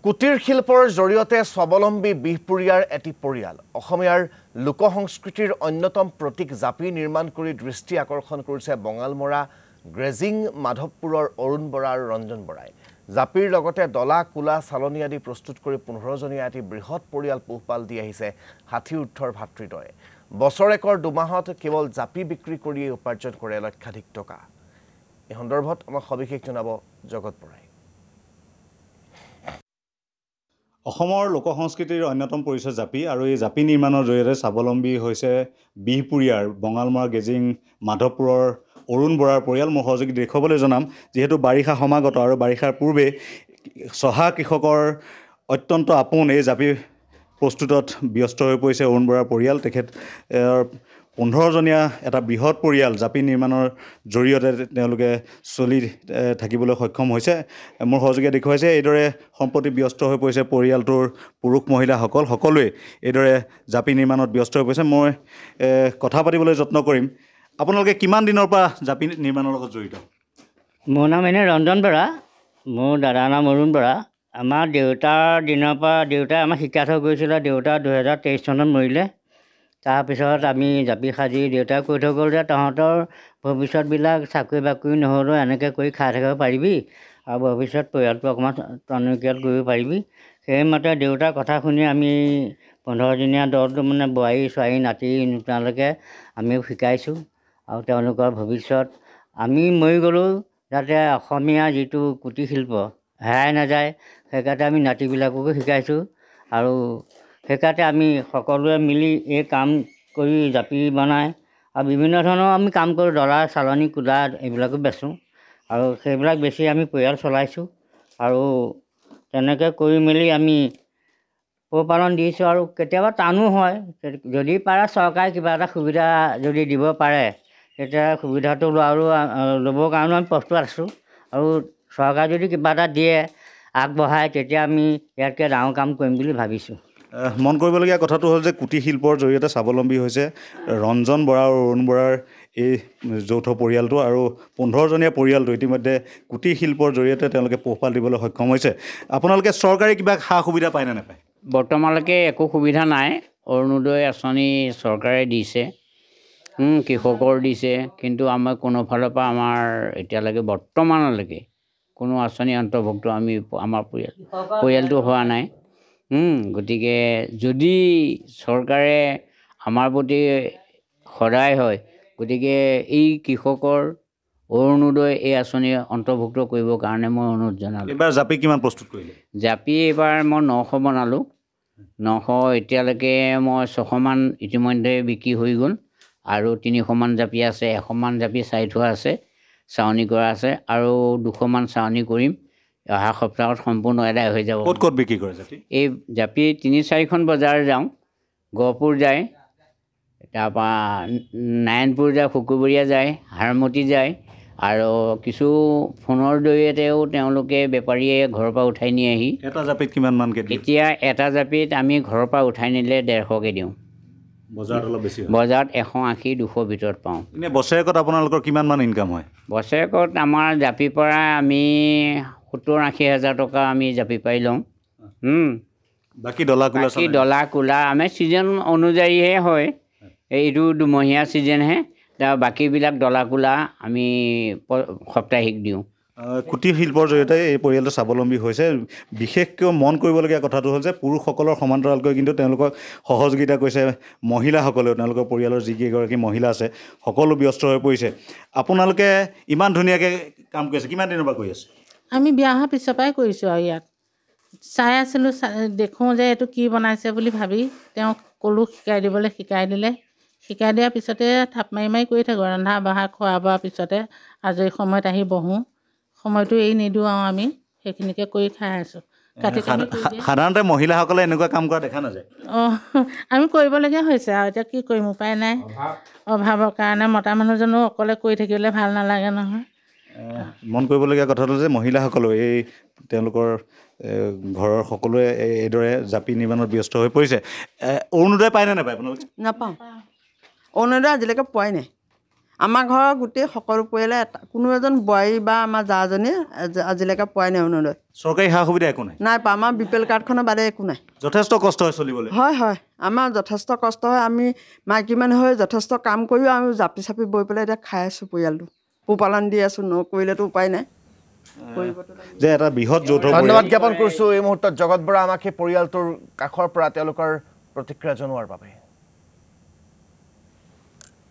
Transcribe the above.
কুটিৰ শিল্পৰ জৰিয়তে স্বাৱলম্বী বিহপুৰীয়াৰ এটি পৰিয়াল অসমীয়াৰ লোকসংস্কৃতিৰ অন্যতম প্ৰতীক জাপি নিৰ্মাণ কৰি দৃষ্টি আকৰ্ষণ কৰিছে বঙালমৰা গ্ৰেজিং মাধৱপুৰৰ অৰুণ বৰা আৰু ৰঞ্জন বৰাই জাপিৰ লগতে ডলা কুলা চালনী আদি প্ৰস্তুত কৰি 15জনীয়া এটি বৃহৎ পৰিয়াল পোহপাল দি আহিছে হাতী উঠৰ ভাতৃদ্বয়ে বছৰেকৰ দুমাহত কেৱল জাপি বিক্ৰী কৰি উপাৰ্জন কৰে লক্ষাধিক টকা এই সন্দৰ্ভত আমাক সবিশেষ জনাব জগত বৰাই অসমৰ লোকসংস্কৃতিৰ অন্যতম পৰিচয় জাপি আৰু এই জাপি নিৰ্মাণৰ জৰিয়তে স্বাৱলম্বী হৈছে বিহপুৰীয়াৰ বঙালমৰা গেজিং মাধৱপুৰৰ অৰুণ বৰাৰ পৰিয়াল মই সহযোগী দেখুৱাবলৈ জনাম যিহেতু বাৰিষা সমাগত আৰু বাৰিষাৰ পূৰ্বে চহা কৃষকৰ অত্যন্ত আপোন এই জাপি প্ৰস্তুতত ব্যস্ত হৈ পৰিছে অৰুণ বৰাৰ পৰিয়াল তেখেত 15জনীয়া এটা বৃহৎ পৰিয়াল জাপি নিৰ্মাণৰ জৰিয়তে তেওঁলোকে চলি থাকিবলৈ সক্ষম হৈছে মোৰ সহযোগীয়ে দেখুৱাইছে এইদৰে সম্প্ৰতি ব্যস্ত হৈ পৰিছে পৰিয়ালটোৰ পুৰুষ মহিলাসকল সকলোৱে এইদৰে জাপি নিৰ্মাণত ব্যস্ত হৈ পৰিছে মই কথা পাতিবলৈ যত্ন কৰিম আপোনালোকে কিমান দিনৰ পৰা জাপি নিৰ্মাণৰ লগত জড়িত মোৰ নাম এনে ৰঞ্জন বৰা মোৰ দাদাৰ নাম অৰুণ বৰা আমাৰ দেউতাৰ দিনৰ পৰা দেউতাই আমাক শিকাই থৈ গৈছিলে দেউতা 2023 চনত মৰিলে তাৰপিছত আমি জাপি সাজি দেউতাই কৈ থৈ গ'ল যে তহঁতৰ ভৱিষ্যতবিলাক চাকৰি বাকৰি নহ'লেও এনেকৈ কৰি খাই থাকিব পাৰিবি আৰু ভৱিষ্যত পৰিয়ালটো অকণমান টনকিয়াল কৰিব পাৰিবি সেইমতে দেউতাৰ কথা শুনি আমি 15জনীয়া দলটো মানে বোৱাৰী ছোৱালী নাতি নোতালৈকে আমিও শিকাইছোঁ আৰু তেওঁলোকৰ ভৱিষ্যত আমি মৰি গ'লেও যাতে অসমীয়া যিটো কুটীৰ শিল্প হেৰাই নাযায় সেইকাৰণে আমি নাতিবিলাককো শিকাইছোঁ আৰু সেইকাৰণে আমি সকলোৱে মিলি এই কাম কৰি জাপি বনাই আৰু বিভিন্ন ধৰণৰ আমি কাম কৰোঁ ডলা চালনী কুলা এইবিলাকো বেচোঁ আৰু সেইবিলাক বেছি আমি পৰিয়াল চলাইছোঁ আৰু তেনেকৈ কৰি মেলি আমি পোহপালন দিছোঁ আৰু কেতিয়াবা টানো হয় যদি পাৰে চৰকাৰে কিবা এটা সুবিধা যদি দিব পাৰে তেতিয়া সুবিধাটো ল'বৰ কাৰণেও আমি প্ৰস্তুত আছোঁ আৰু চৰকাৰে যদি কিবা এটা দিয়ে আগবঢ়ায় তেতিয়া আমি ইয়াতকৈ ডাঙৰ কাম কৰিম বুলি ভাবিছোঁ মন কৰিবলগীয়া কথাটো হ'ল যে কুটীৰ শিল্পৰ জৰিয়তে স্বাৱলম্বী হৈছে ৰঞ্জন বৰা আৰু অৰুণ বৰাৰ এই যৌথ পৰিয়ালটো আৰু 15জনীয়া পৰিয়ালটো ইতিমধ্যে কুটীৰ শিল্পৰ জৰিয়তে তেওঁলোকে পোহপাল দিবলৈ সক্ষম হৈছে আপোনালোকে চৰকাৰী কিবা সা সুবিধা পায় নে নাপায় বৰ্তমানলৈকে একো সুবিধা নাই অৰুণোদয় আঁচনি চৰকাৰে দিছে কৃষকৰ দিছে কিন্তু আমাৰ কোনো ফালৰ পৰা আমাৰ এতিয়ালৈকে বৰ্তমানলৈকে কোনো আঁচনি অন্তৰ্ভুক্ত আমাৰ পৰিয়ালটো হোৱা নাই গতিকে যদি চৰকাৰে আমাৰ প্ৰতি সদায় হয় গতিকে এই কৃষকৰ অৰুণোদয় এই আঁচনি অন্তৰ্ভুক্ত কৰিবৰ কাৰণে মই অনুৰোধ জনালোঁ এইবাৰ জাপি কিমান প্ৰস্তুত কৰিলে জাপি এইবাৰ মই 900 বনালোঁ 900 এতিয়ালৈকে মই 600মান ইতিমধ্যে বিক্ৰী হৈ গ'ল আৰু 300মান জাপি আছে 100মান জাপি চাই থোৱা আছে চাৱনি কৰা আছে আৰু 200মান চাৱনি কৰিম অহা সপ্তাহত সম্পূৰ্ণ আদায় হৈ যাব ক'ত ক'ত বিক্ৰী কৰে জাপি এই জাপি 3-4খন বজাৰ যাওঁ গহপুৰ যায় তাৰপৰা নাৰায়ণপুৰ যায় শুকুৰবৰীয়া যায় হাৰমতি যায় আৰু কিছু ফোনৰ জৰিয়তেও তেওঁলোকে বেপাৰীয়ে ঘৰৰ পৰা উঠাই নি আহি এটা জাপিত কিমানমানকৈ দিয়ে এতিয়া এটা জাপিত আমি ঘৰৰ পৰা উঠাই নিলে 150কৈ দিওঁ বজাৰত অলপ বেছি বজাৰত 180-200 ভিতৰত পাওঁ এনে বছৰেকত আপোনালোকৰ কিমানমান ইনকাম হয় বছৰেকত আমাৰ জাপিৰ পৰা আমি 70-80 হাজাৰ টকা আমি জাপি পাই লওঁ বাকী ডলা কুলা আমি ছিজন অনুযায়ীহে হয় এইটো দুমহীয়া ছিজনহে তাৰ বাকীবিলাক ডলা কুলা আমি সাপ্তাহিক দিওঁ কুটীৰ শিল্পৰ জৰিয়তে এই পৰিয়ালটো স্বাৱলম্বী হৈছে বিশেষকৈ মন কৰিবলগীয়া কথাটো হ'ল যে পুৰুষসকলৰ সমান্তৰালকৈ কিন্তু তেওঁলোকক সহযোগিতা কৰিছে মহিলাসকলেও তেওঁলোকৰ পৰিয়ালৰ যিকেইগৰাকী মহিলা আছে সকলো ব্যস্ত হৈ পৰিছে আপোনালোকে ইমান ধুনীয়াকৈ কাম কৰি আছে কিমান দিনৰ পৰা কৰি আছে আমি বিয়া হোৱাৰ পিছৰ পৰাই কৰিছোঁ আৰু ইয়াত চাই আছিলোঁ দেখোঁ যে এইটো কি বনাইছে বুলি ভাবি তেওঁক ক'লোঁ শিকাই দিলে শিকাই দিয়াৰ পিছতে থাপ মাৰি কৰি থাকোঁ ৰন্ধা বঢ়া খোৱা বোৱাৰ পিছতে আজৰি সময়ত আহি বহোঁ সময়টো এৰি নিদিওঁ আৰু আমি সেইখিনিকে কৰি খাই আছোঁ সাধাৰণতে মহিলাসকলে এনেকুৱা কাম কৰা দেখা নাযায় আমি কৰিবলগীয়া হৈছে আৰু এতিয়া কি কৰিম উপায় নাই অভাৱৰ কাৰণে মতা মানুহজনো অকলে কৰি থাকিলে ভাল নালাগে নহয় মন কৰিবলগীয়া কথাটো যে মহিলাসকলেও এই তেওঁলোকৰ ঘৰৰ সকলোৱে এইদৰে জাপি নিৰ্মাণত ব্যস্ত হৈ পৰিছে অৰুণোদয় পায়নে নাপায় আপোনালোকে নাপাওঁ অৰুণোদয় আজিলৈকে পোৱাই নাই আমাৰ ঘৰৰ গোটেই সকলো পৰিয়ালে কোনো এজন বোৱাৰী বা আমাৰ জাজনীয়ে আজিলৈকে পোৱাই নাই অৰুণোদয়। চৰকাৰী সা সুবিধা একো নাই? নাই পোৱা। আমাৰ BPL কাৰ্ডখনৰ বাদে একো নাই। যথেষ্ট কষ্ট হয় চলিবলৈ? হয় আমাৰ যথেষ্ট কষ্ট হয়। আমি মাইকী মানুহ হৈ যথেষ্ট কাম কৰিও আমি জাপি চাপি বৈ পেলাই এতিয়া খাই আছোঁ পৰিয়ালটো, পোহপালন দি আছোঁ। নকৰিলেতো উপায় নাই। যে এটা বৃহৎ যৌথ ধন্যবাদ জ্ঞাপন কৰিছোঁ এই মুহূৰ্তত জগত বৰা আমাক সেই পৰিয়ালটোৰ কাষৰ পৰা তেওঁলোকৰ প্ৰতিক্ৰিয়া জনোৱাৰ বাবে।